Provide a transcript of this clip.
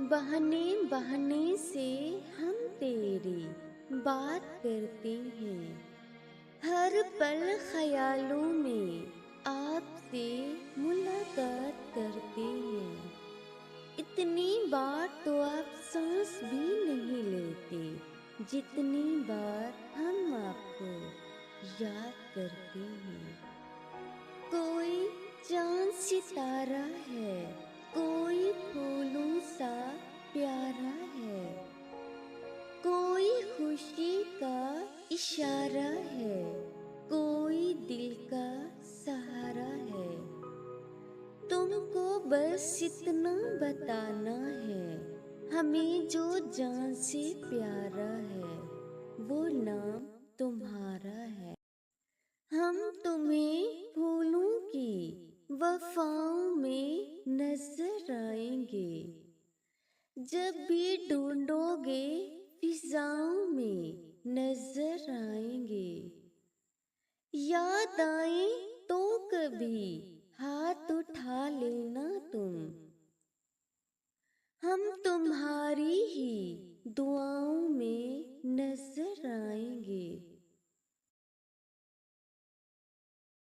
बहाने बहाने से हम तेरी बात करते हैं। हर पल ख्यालों में आपसे मुलाकात करते हैं। इतनी बार तो आप सांस भी नहीं लेते, जितनी बार हम आपको याद करते हैं। कोई चांद सितारा है, कोई फूलों सा प्यारा है, कोई खुशी का इशारा है, कोई दिल का सहारा है। तुमको बस इतना बताना है, हमें जो जान से प्यारा है, वो नाम तुम्हारा है। हम तुम्हें फूलों की वफाओं में नजर आएंगे। जब भी ढूंढोगे फिजाओं में नजर